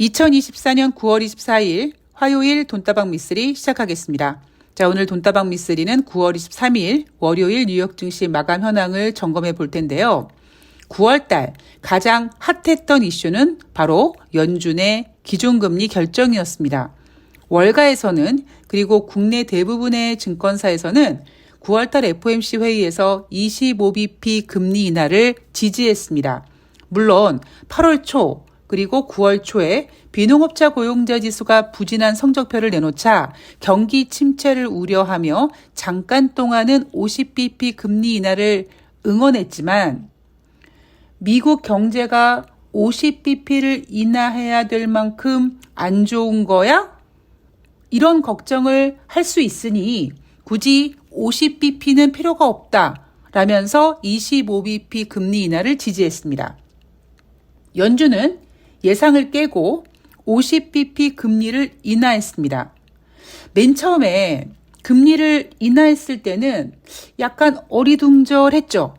2024년 9월 24일 화요일 돈다방 미쓰리 시작하겠습니다. 자, 오늘 돈다방 미쓰리는 9월 23일 월요일 뉴욕 증시 마감 현황을 점검해 볼 텐데요. 9월달 가장 핫했던 이슈는 바로 연준의 기준금리 결정이었습니다. 월가에서는 그리고 국내 대부분의 증권사에서는 9월달 FOMC 회의에서 25bp 금리 인하를 지지했습니다. 물론 8월 초 그리고 9월 초에 비농업자 고용자 지수가 부진한 성적표를 내놓자 경기 침체를 우려하며 잠깐 동안은 50bp 금리 인하를 응원했지만 미국 경제가 50bp를 인하해야 될 만큼 안 좋은 거야? 이런 걱정을 할 수 있으니 굳이 50bp는 필요가 없다 라면서 25bp 금리 인하를 지지했습니다. 연준은 예상을 깨고 50bp 금리를 인하했습니다. 맨 처음에 금리를 인하했을 때는 약간 어리둥절했죠.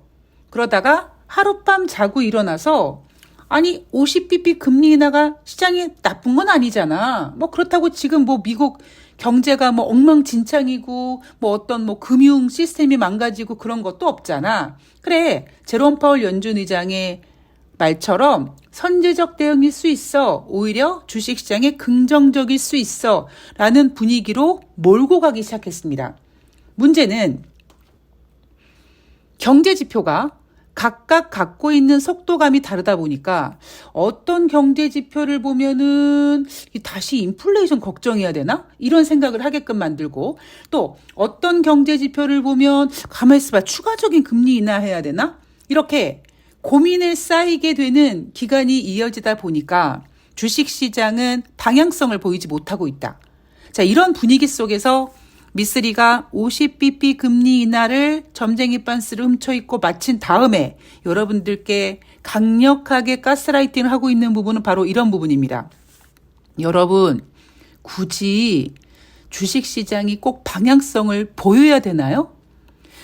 그러다가 하룻밤 자고 일어나서 아니 50bp 금리 인하가 시장에 나쁜 건 아니잖아. 뭐 그렇다고 지금 뭐 미국 경제가 뭐 엉망진창이고 뭐 어떤 뭐 금융 시스템이 망가지고 그런 것도 없잖아. 그래, 제롬 파월 연준 의장의 말처럼 선제적 대응일 수 있어. 오히려 주식시장에 긍정적일 수 있어. 라는 분위기로 몰고 가기 시작했습니다. 문제는 경제지표가 각각 갖고 있는 속도감이 다르다 보니까 어떤 경제지표를 보면은 다시 인플레이션 걱정해야 되나? 이런 생각을 하게끔 만들고 또 어떤 경제지표를 보면 가만히 있어봐. 추가적인 금리 인하해야 되나? 이렇게 고민에 쌓이게 되는 기간이 이어지다 보니까 주식시장은 방향성을 보이지 못하고 있다. 자, 이런 분위기 속에서 미쓰리가 50bp 금리 인하를 점쟁이 빤스를 훔쳐입고 마친 다음에 여러분들께 강력하게 가스라이팅을 하고 있는 부분은 바로 이런 부분입니다. 여러분, 굳이 주식시장이 꼭 방향성을 보여야 되나요?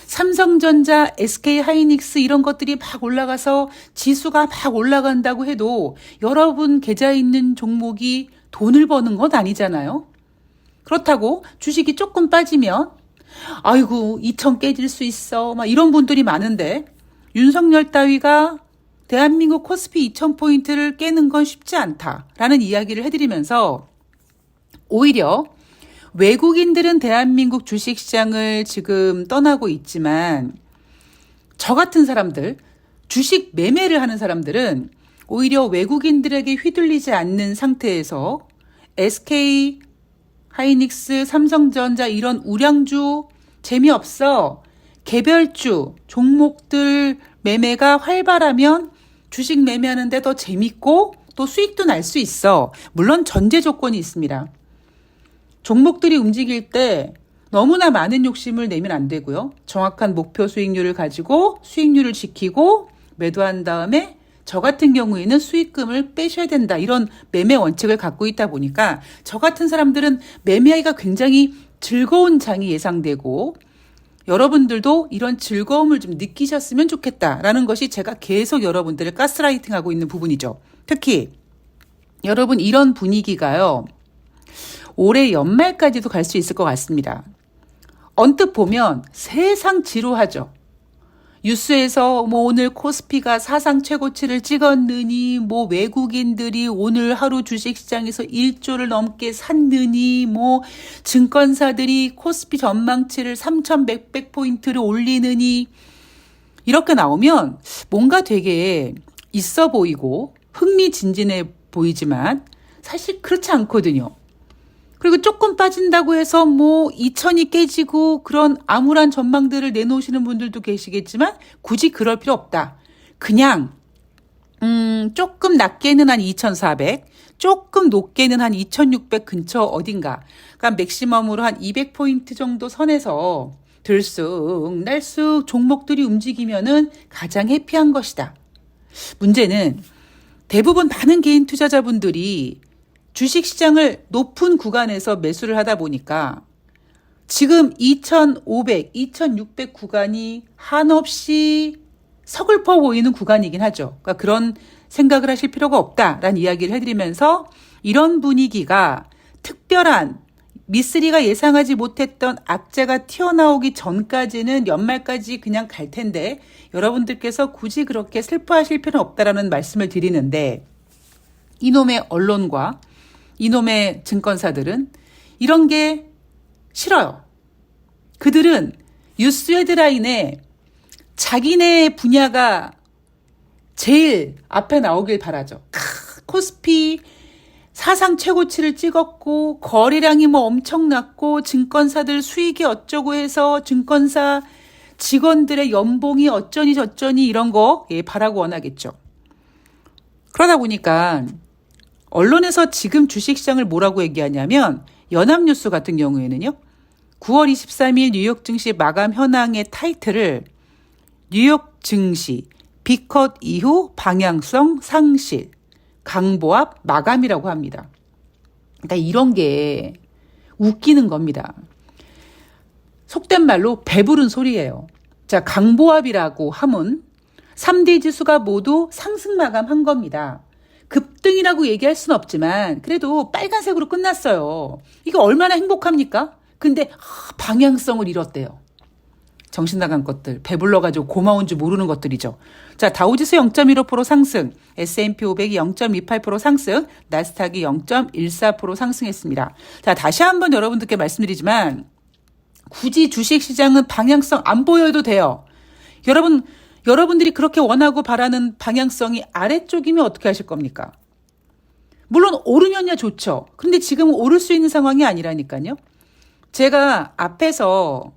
삼성전자, SK하이닉스 이런 것들이 막 올라가서 지수가 막 올라간다고 해도 여러분 계좌에 있는 종목이 돈을 버는 건 아니잖아요. 그렇다고 주식이 조금 빠지면 아이고 2천 깨질 수 있어 막 이런 분들이 많은데 윤석열 따위가 대한민국 코스피 2,000포인트를 깨는 건 쉽지 않다라는 이야기를 해드리면서 오히려 외국인들은 대한민국 주식시장을 지금 떠나고 있지만 저 같은 사람들, 주식 매매를 하는 사람들은 오히려 외국인들에게 휘둘리지 않는 상태에서 SK, 하이닉스, 삼성전자 이런 우량주 재미없어. 개별주 종목들 매매가 활발하면 주식 매매하는데 더 재밌고 또 수익도 날 수 있어. 물론 전제 조건이 있습니다. 종목들이 움직일 때 너무나 많은 욕심을 내면 안 되고요. 정확한 목표 수익률을 가지고 수익률을 지키고 매도한 다음에 저 같은 경우에는 수익금을 빼셔야 된다. 이런 매매 원칙을 갖고 있다 보니까 저 같은 사람들은 매매하기가 굉장히 즐거운 장이 예상되고 여러분들도 이런 즐거움을 좀 느끼셨으면 좋겠다라는 것이 제가 계속 여러분들을 가스라이팅하고 있는 부분이죠. 특히 여러분 이런 분위기가요. 올해 연말까지도 갈 수 있을 것 같습니다. 언뜻 보면 세상 지루하죠. 뉴스에서 뭐 오늘 코스피가 사상 최고치를 찍었느니 뭐 외국인들이 오늘 하루 주식시장에서 1조를 넘게 샀느니 뭐 증권사들이 코스피 전망치를 3,100포인트를 올리느니 이렇게 나오면 뭔가 되게 있어 보이고 흥미진진해 보이지만 사실 그렇지 않거든요. 그리고 조금 빠진다고 해서 뭐 2천이 깨지고 그런 암울한 전망들을 내놓으시는 분들도 계시겠지만 굳이 그럴 필요 없다. 그냥 조금 낮게는 한 2,400, 조금 높게는 한 2,600 근처 어딘가. 그러니까 맥시멈으로 한 200포인트 정도 선에서 들쑥날쑥 종목들이 움직이면은 가장 해피한 것이다. 문제는 대부분 많은 개인 투자자분들이 주식시장을 높은 구간에서 매수를 하다 보니까 지금 2,500, 2,600 구간이 한없이 서글퍼 보이는 구간이긴 하죠. 그러니까 그런 생각을 하실 필요가 없다라는 이야기를 해드리면서 이런 분위기가 특별한 미쓰리가 예상하지 못했던 악재가 튀어나오기 전까지는 연말까지 그냥 갈 텐데 여러분들께서 굳이 그렇게 슬퍼하실 필요는 없다라는 말씀을 드리는데 이놈의 언론과 이놈의 증권사들은 이런 게 싫어요. 그들은 뉴스 헤드라인에 자기네 분야가 제일 앞에 나오길 바라죠. 코스피 사상 최고치를 찍었고 거래량이 뭐 엄청났고 증권사들 수익이 어쩌고 해서 증권사 직원들의 연봉이 어쩌니 저쩌니 이런 거 바라고 원하겠죠. 그러다 보니까 언론에서 지금 주식시장을 뭐라고 얘기하냐면 연합뉴스 같은 경우에는요. 9월 23일 뉴욕 증시 마감 현황의 타이틀을 뉴욕 증시 비컷 이후 방향성 상실 강보합 마감이라고 합니다. 그러니까 이런 게 웃기는 겁니다. 속된 말로 배부른 소리예요. 자, 강보합이라고 하면 3대 지수가 모두 상승 마감한 겁니다. 급등이라고 얘기할 수는 없지만 그래도 빨간색으로 끝났어요. 이게 얼마나 행복합니까? 근데 방향성을 잃었대요. 정신 나간 것들, 배불러가지고 고마운 줄 모르는 것들이죠. 자, 다우지수 0.15% 상승, S&P 500이 0.28% 상승, 나스닥이 0.14% 상승했습니다. 자, 다시 한번 여러분들께 말씀드리지만 굳이 주식시장은 방향성 안 보여도 돼요. 여러분들이 그렇게 원하고 바라는 방향성이 아래쪽이면 어떻게 하실 겁니까? 물론 오르면야 좋죠. 그런데 지금은 오를 수 있는 상황이 아니라니까요. 제가 앞에서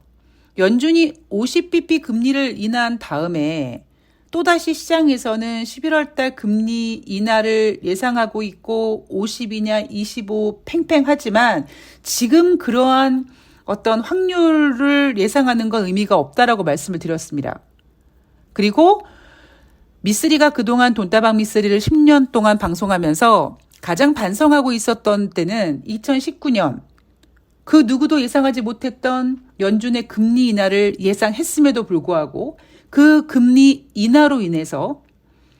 연준이 50bp 금리를 인하한 다음에 또다시 시장에서는 11월 달 금리 인하를 예상하고 있고 50이냐 25 팽팽하지만 지금 그러한 어떤 확률을 예상하는 건 의미가 없다라고 말씀을 드렸습니다. 그리고 미쓰리가 그동안 돈다방 미쓰리를 10년 동안 방송하면서 가장 반성하고 있었던 때는 2019년 그 누구도 예상하지 못했던 연준의 금리 인하를 예상했음에도 불구하고 그 금리 인하로 인해서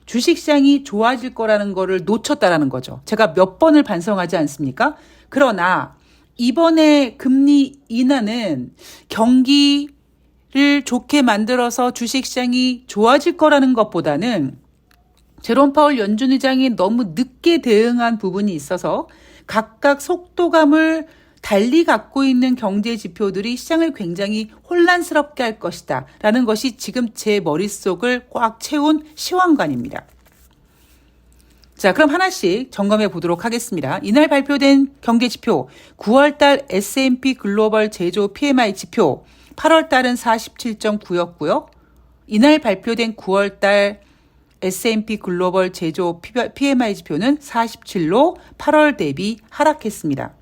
주식시장이 좋아질 거라는 거를 놓쳤다라는 거죠. 제가 몇 번을 반성하지 않습니까? 그러나 이번에 금리 인하는 경기를 좋게 만들어서 주식시장이 좋아질 거라는 것보다는 제롬 파월 연준 의장이 너무 늦게 대응한 부분이 있어서 각각 속도감을 달리 갖고 있는 경제 지표들이 시장을 굉장히 혼란스럽게 할 것이다 라는 것이 지금 제 머릿속을 꽉 채운 시황관입니다. 자, 그럼 하나씩 점검해 보도록 하겠습니다. 이날 발표된 경제 지표 9월달 S&P 글로벌 제조 PMI 지표 8월달은 47.9였고요. 이날 발표된 9월달 S&P 글로벌 제조 PMI 지표는 47로 8월 대비 하락했습니다.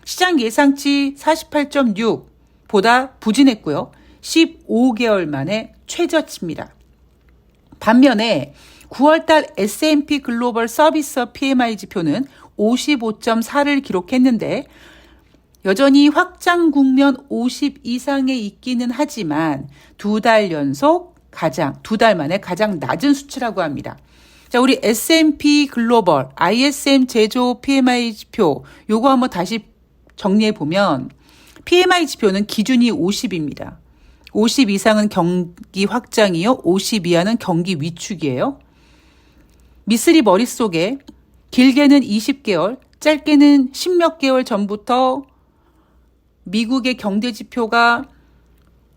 시장 예상치 48.6보다 부진했고요. 15개월 만에 최저치입니다. 반면에 9월달 S&P 글로벌 서비스 PMI 지표는 55.4를 기록했는데 여전히 확장 국면 50 이상에 있기는 하지만 두 달 만에 가장 낮은 수치라고 합니다. 자, 우리 S&P 글로벌 ISM 제조 PMI 지표 요거 한번 다시 정리해 보면 PMI 지표는 기준이 50입니다. 50 이상은 경기 확장이요. 50 이하는 경기 위축이에요. 미쓰리 머릿속에 길게는 20개월, 짧게는 10몇 개월 전부터 미국의 경제 지표가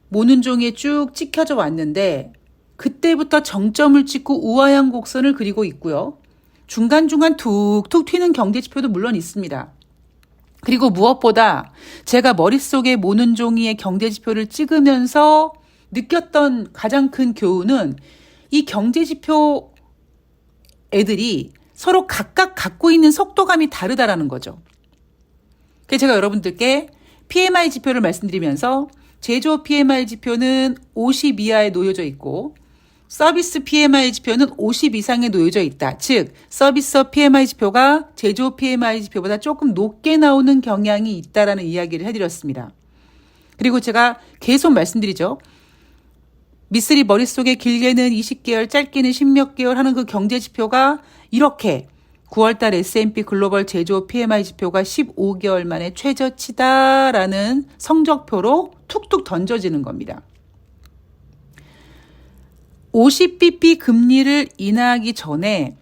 모는 종이에 쭉 찍혀져 왔는데 그때부터 정점을 찍고 우하향 곡선을 그리고 있고요. 중간중간 툭툭 튀는 경제 지표도 물론 있습니다. 그리고 무엇보다 제가 머릿속에 모는 종이의 경제 지표를 찍으면서 느꼈던 가장 큰 교훈은 이 경제 지표 애들이 서로 각각 갖고 있는 속도감이 다르다라는 거죠. 그래서 제가 여러분들께 PMI 지표를 말씀드리면서 제조 PMI 지표는 50 이하에 놓여져 있고 서비스 PMI 지표는 50 이상에 놓여져 있다. 즉 서비스 PMI 지표가 제조 PMI 지표보다 조금 높게 나오는 경향이 있다라는 이야기를 해드렸습니다. 그리고 제가 계속 말씀드리죠. 미쓰리 머릿속에 길게는 20개월, 짧게는 10몇 개월 하는 그 경제 지표가 이렇게 9월달 S&P 글로벌 제조업 PMI 지표가 15개월 만에 최저치다라는 성적표로 툭툭 던져지는 겁니다. 50bp 금리를 인하하기 전에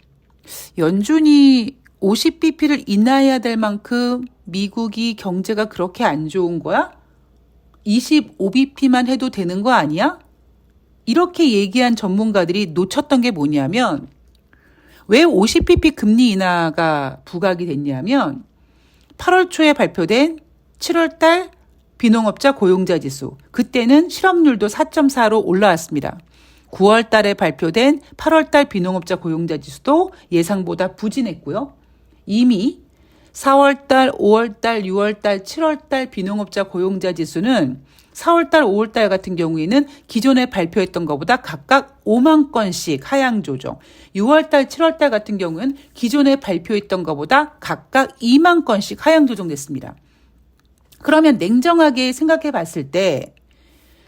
연준이 50bp를 인하해야 될 만큼 미국이 경제가 그렇게 안 좋은 거야? 25bp만 해도 되는 거 아니야? 이렇게 얘기한 전문가들이 놓쳤던 게 뭐냐면 왜 50bp 금리 인하가 부각이 됐냐면 8월 초에 발표된 7월 달 비농업자 고용자 지수, 그때는 실업률도 4.4로 올라왔습니다. 9월 달에 발표된 8월 달 비농업자 고용자 지수도 예상보다 부진했고요. 이미 4월 달, 5월 달, 6월 달, 7월 달 비농업자 고용자 지수는 4월 달, 5월 달 같은 경우에는 기존에 발표했던 것보다 각각 5만 건씩 하향 조정. 6월 달, 7월 달 같은 경우는 기존에 발표했던 것보다 각각 2만 건씩 하향 조정됐습니다. 그러면 냉정하게 생각해 봤을 때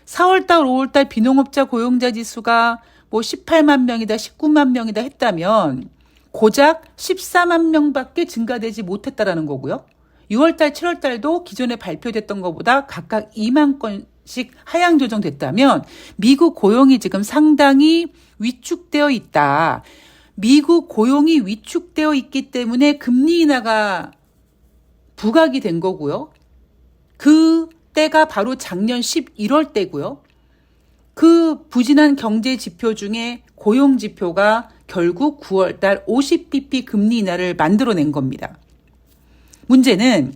4월 달, 5월 달 비농업자 고용자 지수가 뭐 18만 명이다, 19만 명이다 했다면 고작 14만 명밖에 증가되지 못했다라는 거고요. 6월달, 7월달도 기존에 발표됐던 것보다 각각 2만 건씩 하향 조정됐다면 미국 고용이 지금 상당히 위축되어 있다. 미국 고용이 위축되어 있기 때문에 금리 인하가 부각이 된 거고요. 그 때가 바로 작년 11월 때고요. 그 부진한 경제 지표 중에 고용 지표가 결국 9월 달 50bp 금리 인하를 만들어낸 겁니다. 문제는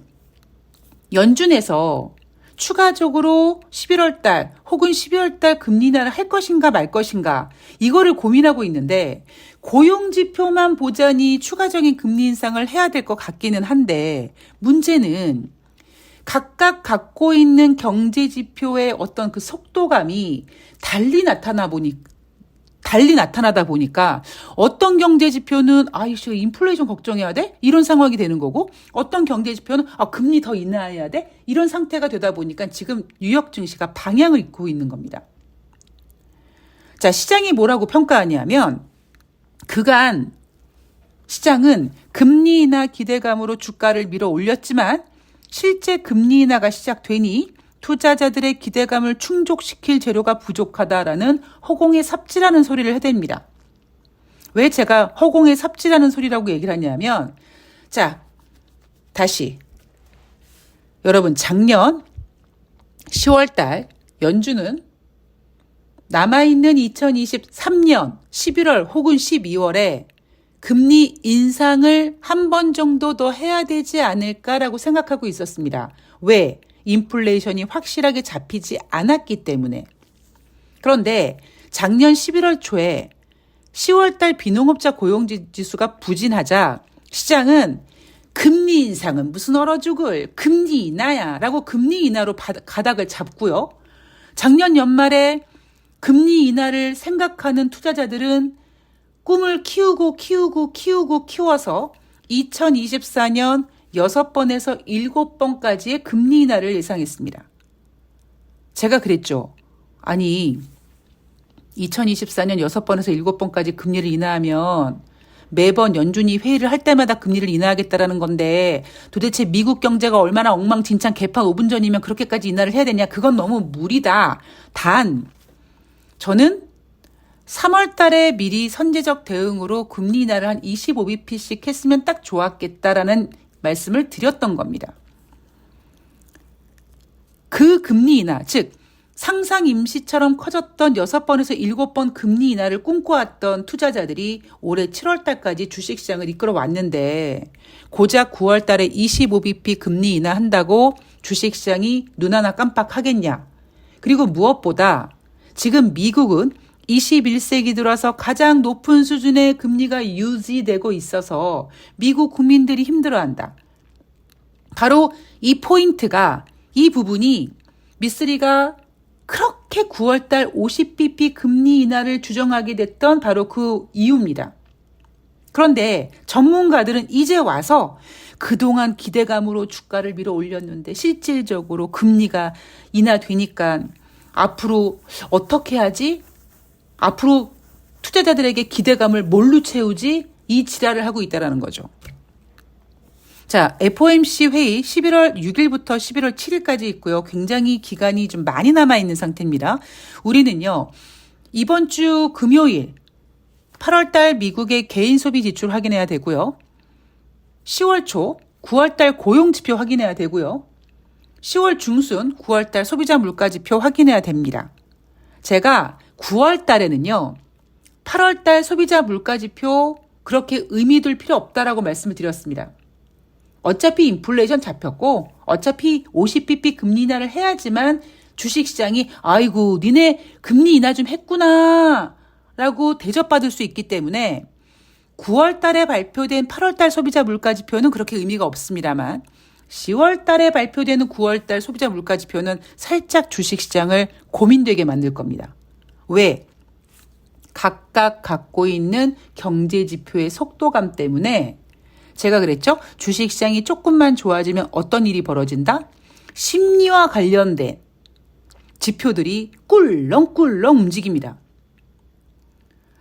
연준에서 추가적으로 11월 달 혹은 12월 달 금리 인하를 할 것인가 말 것인가 이거를 고민하고 있는데 고용 지표만 보자니 추가적인 금리 인상을 해야 될 것 같기는 한데 문제는 각각 갖고 있는 경제 지표의 어떤 그 속도감이 달리 나타나다 보니까 어떤 경제 지표는 아이씨 인플레이션 걱정해야 돼? 이런 상황이 되는 거고 어떤 경제 지표는 금리 더 인하해야 돼? 이런 상태가 되다 보니까 지금 뉴욕 증시가 방향을 잃고 있는 겁니다. 자, 시장이 뭐라고 평가하냐면 그간 시장은 금리 인하 기대감으로 주가를 밀어 올렸지만 실제 금리 인하가 시작되니 투자자들의 기대감을 충족시킬 재료가 부족하다라는 허공의 삽질하는 소리를 해댑니다. 왜 제가 허공의 삽질하는 소리라고 얘기를 하냐면 자, 다시 여러분 작년 10월 달 연준은 남아있는 2023년 11월 혹은 12월에 금리 인상을 한 번 정도 더 해야 되지 않을까라고 생각하고 있었습니다. 왜? 인플레이션이 확실하게 잡히지 않았기 때문에. 그런데 작년 11월 초에 10월 달 비농업자 고용지수가 부진하자 시장은 금리 인상은 무슨 얼어 죽을 금리 인하야 라고 금리 인하로 가닥을 잡고요. 작년 연말에 금리 인하를 생각하는 투자자들은 꿈을 키워서 2024년 6번에서 7번까지의 금리 인하를 예상했습니다. 제가 그랬죠. 아니 2024년 6번에서 7번까지 금리를 인하하면 매번 연준이 회의를 할 때마다 금리를 인하하겠다라는 건데 도대체 미국 경제가 얼마나 엉망진창 개판 5분 전이면 그렇게까지 인하를 해야 되냐. 그건 너무 무리다. 단 저는 3월 달에 미리 선제적 대응으로 금리 인하를 한 25bp씩 했으면 딱 좋았겠다라는 말씀을 드렸던 겁니다. 그 금리 인하, 즉 상상 임시처럼 커졌던 6번에서 7번 금리 인하를 꿈꿔왔던 투자자들이 올해 7월 달까지 주식시장을 이끌어 왔는데 고작 9월 달에 25bp 금리 인하한다고 주식시장이 눈 하나 깜빡하겠냐. 그리고 무엇보다 지금 미국은 21세기 들어서 가장 높은 수준의 금리가 유지되고 있어서 미국 국민들이 힘들어한다. 바로 이 포인트가, 이 부분이 미쓰리가 그렇게 9월달 50bp 금리 인하를 주정하게 됐던 바로 그 이유입니다. 그런데 전문가들은 이제 와서 그동안 기대감으로 주가를 밀어 올렸는데 실질적으로 금리가 인하되니까 앞으로 어떻게 하지? 앞으로 투자자들에게 기대감을 뭘로 채우지? 이 지랄을 하고 있다는 거죠. 자, FOMC 회의 11월 6일부터 11월 7일까지 있고요. 굉장히 기간이 좀 많이 남아있는 상태입니다. 우리는요, 이번 주 금요일 8월달 미국의 개인 소비 지출 확인해야 되고요. 10월 초 9월달 고용지표 확인해야 되고요. 10월 중순 9월달 소비자 물가지표 확인해야 됩니다. 제가 9월달에는요. 8월달 소비자 물가지표 그렇게 의미 둘 필요 없다라고 말씀을 드렸습니다. 어차피 인플레이션 잡혔고 어차피 50bp 금리 인하를 해야지만 주식시장이 아이고 니네 금리 인하 좀 했구나 라고 대접받을 수 있기 때문에 9월 달에 발표된 8월 달 소비자 물가지표는 그렇게 의미가 없습니다만 10월 달에 발표되는 9월 달 소비자 물가지표는 살짝 주식시장을 고민되게 만들 겁니다. 왜? 각각 갖고 있는 경제지표의 속도감 때문에 제가 그랬죠? 주식시장이 조금만 좋아지면 어떤 일이 벌어진다? 심리와 관련된 지표들이 꿀렁꿀렁 움직입니다.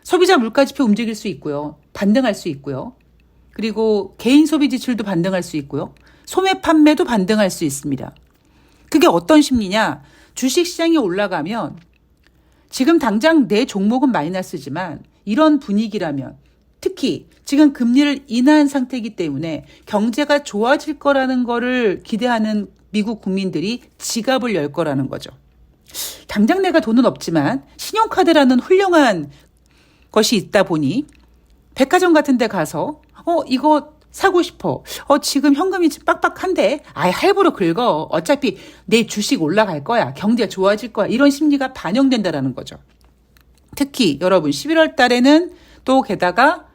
소비자 물가지표 움직일 수 있고요. 반등할 수 있고요. 그리고 개인 소비 지출도 반등할 수 있고요. 소매 판매도 반등할 수 있습니다. 그게 어떤 심리냐? 주식시장이 올라가면 지금 당장 내 종목은 마이너스지만 이런 분위기라면 특히 지금 금리를 인하한 상태이기 때문에 경제가 좋아질 거라는 거를 기대하는 미국 국민들이 지갑을 열 거라는 거죠. 당장 내가 돈은 없지만 신용카드라는 훌륭한 것이 있다 보니 백화점 같은 데 가서 이거 사고 싶어. 지금 현금이 빡빡한데 할부로 긁어. 어차피 내 주식 올라갈 거야. 경제가 좋아질 거야. 이런 심리가 반영된다라는 거죠. 특히 여러분 11월 달에는 또 게다가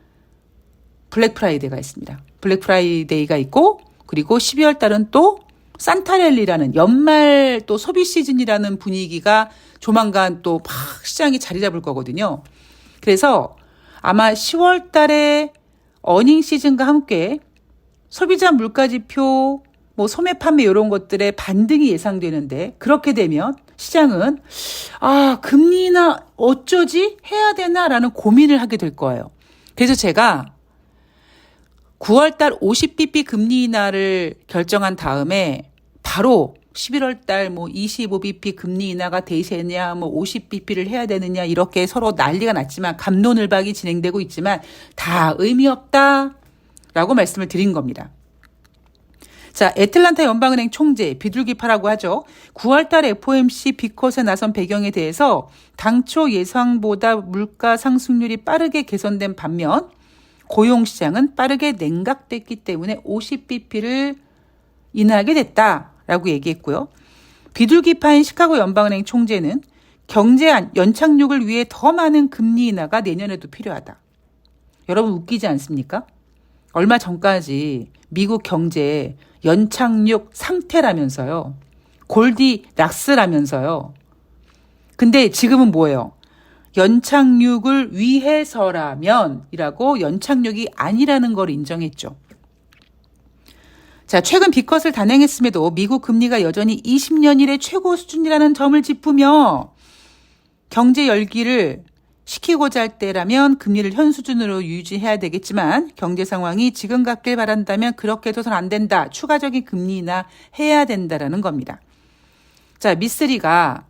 블랙 프라이데이가 있습니다. 블랙 프라이데이가 있고 그리고 12월 달은 또 산타랠리라는 연말 또 소비 시즌이라는 분위기가 조만간 또 막 시장이 자리 잡을 거거든요. 그래서 아마 10월 달에 어닝 시즌과 함께 소비자 물가지표, 소매 판매 이런 것들의 반등이 예상되는데 그렇게 되면 시장은 금리 인하 어쩌지? 해야 되나라는 고민을 하게 될 거예요. 그래서 제가 9월 달 50bp 금리 인하를 결정한 다음에 바로 11월 달 25bp 금리 인하가 되느냐 50bp를 해야 되느냐 이렇게 서로 난리가 났지만 갑론을박이 진행되고 있지만 다 의미 없다라고 말씀을 드린 겁니다. 자, 애틀란타 연방은행 총재 비둘기파라고 하죠. 9월 달 FOMC 비컷에 나선 배경에 대해서 당초 예상보다 물가 상승률이 빠르게 개선된 반면 고용시장은 빠르게 냉각됐기 때문에 50bp를 인하하게 됐다라고 얘기했고요. 비둘기파인 시카고 연방은행 총재는 경제 연착륙을 위해 더 많은 금리 인하가 내년에도 필요하다. 여러분 웃기지 않습니까? 얼마 전까지 미국 경제 연착륙 상태라면서요. 골디락스라면서요. 근데 지금은 뭐예요? 연착륙을 위해서라면이라고 연착륙이 아니라는 걸 인정했죠. 자, 최근 비컷을 단행했음에도 미국 금리가 여전히 20년 이래 최고 수준이라는 점을 짚으며 경제 열기를 시키고자 할 때라면 금리를 현 수준으로 유지해야 되겠지만 경제 상황이 지금 같길 바란다면 그렇게 해서는 안 된다. 추가적인 금리 인하 해야 된다라는 겁니다. 자, 미쓰리가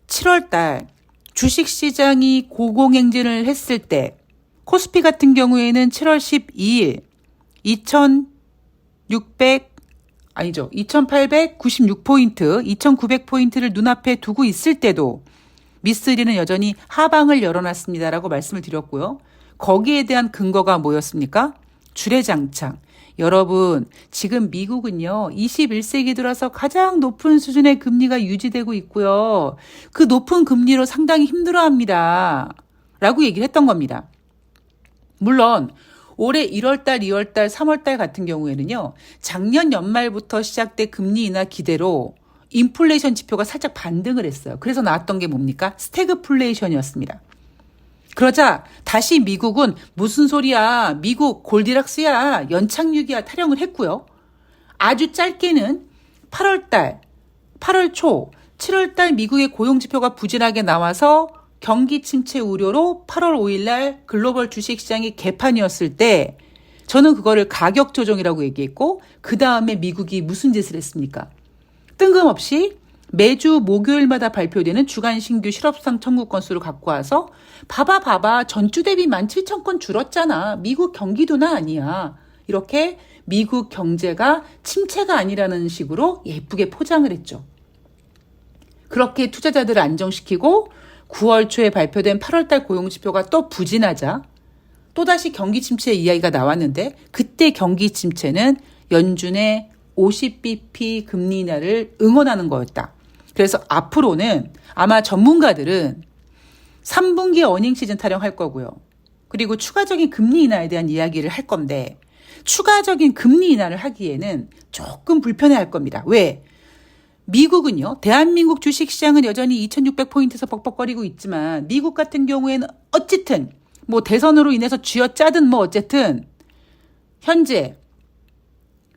7월 달 주식시장이 고공행진을 했을 때 코스피 같은 경우에는 7월 12일 2896포인트, 2900포인트를 눈앞에 두고 있을 때도 미쓰리는 여전히 하방을 열어놨습니다라고 말씀을 드렸고요. 거기에 대한 근거가 뭐였습니까? 주례장창. 여러분, 지금 미국은요, 21세기 들어서 가장 높은 수준의 금리가 유지되고 있고요. 그 높은 금리로 상당히 힘들어합니다. 라고 얘기를 했던 겁니다. 물론 올해 1월달, 2월달, 3월달 같은 경우에는요. 작년 연말부터 시작된 금리 인하 기대로 인플레이션 지표가 살짝 반등을 했어요. 그래서 나왔던 게 뭡니까? 스태그플레이션이었습니다. 그러자 다시 미국은 무슨 소리야? 미국 골디락스야. 연착륙이야. 타령을 했고요. 아주 짧게는 8월 초, 7월 달 미국의 고용 지표가 부진하게 나와서 경기 침체 우려로 8월 5일 날 글로벌 주식시장이 개판이었을 때 저는 그거를 가격 조정이라고 얘기했고 그 다음에 미국이 무슨 짓을 했습니까? 뜬금없이 매주 목요일마다 발표되는 주간 신규 실업상 청구 건수를 갖고 와서 봐봐 전주 대비 17,000건 줄었잖아. 미국 경기도나 아니야. 이렇게 미국 경제가 침체가 아니라는 식으로 예쁘게 포장을 했죠. 그렇게 투자자들을 안정시키고 9월 초에 발표된 8월달 고용지표가 또 부진하자 또다시 경기 침체 이야기가 나왔는데 그때 경기 침체는 연준의 50bp 금리 인하를 응원하는 거였다. 그래서 앞으로는 아마 전문가들은 3분기 어닝 시즌 타령할 거고요. 그리고 추가적인 금리 인하에 대한 이야기를 할 건데 추가적인 금리 인하를 하기에는 조금 불편해할 겁니다. 왜? 미국은요. 대한민국 주식시장은 여전히 2600포인트에서 벅벅거리고 있지만 미국 같은 경우에는 어쨌든 뭐 대선으로 인해서 쥐어짜든 뭐 어쨌든 현재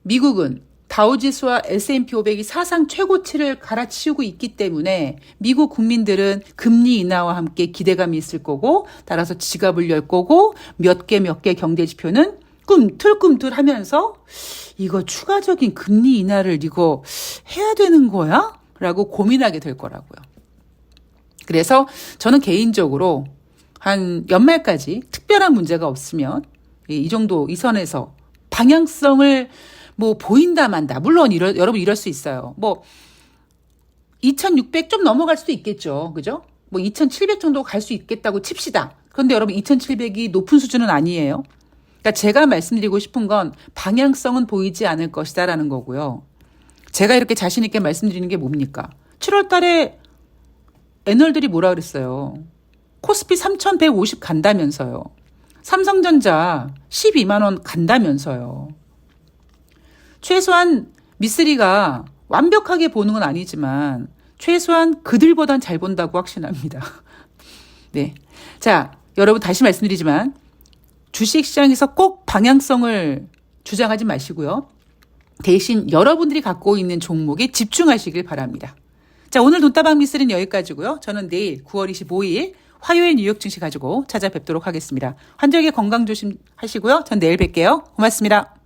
미국은 다우지수와 S&P 500이 사상 최고치를 갈아치우고 있기 때문에 미국 국민들은 금리 인하와 함께 기대감이 있을 거고 따라서 지갑을 열 거고 몇 개 경제 지표는 꿈틀꿈틀 하면서 이거 추가적인 금리 인하를 이거 해야 되는 거야? 라고 고민하게 될 거라고요. 그래서 저는 개인적으로 한 연말까지 특별한 문제가 없으면 이 정도 이 선에서 방향성을 뭐 보인다 만다. 물론 여러분 이럴 수 있어요. 뭐 2600 좀 넘어갈 수도 있겠죠. 그죠? 뭐 2700 정도 갈 수 있겠다고 칩시다. 그런데 여러분 2700이 높은 수준은 아니에요. 그러니까 제가 말씀드리고 싶은 건 방향성은 보이지 않을 것이다라는 거고요. 제가 이렇게 자신 있게 말씀드리는 게 뭡니까? 7월 달에 애널들이 뭐라 그랬어요? 코스피 3150 간다면서요. 삼성전자 12만 원 간다면서요. 최소한 미쓰리가 완벽하게 보는 건 아니지만 최소한 그들보단 잘 본다고 확신합니다. 네. 자, 여러분 다시 말씀드리지만 주식시장에서 꼭 방향성을 주장하지 마시고요. 대신 여러분들이 갖고 있는 종목에 집중하시길 바랍니다. 자, 오늘 돈다방 미쓰리는 여기까지고요. 저는 내일 9월 25일 화요일 뉴욕 증시 가지고 찾아뵙도록 하겠습니다. 환절기 건강 조심하시고요. 전 내일 뵐게요. 고맙습니다.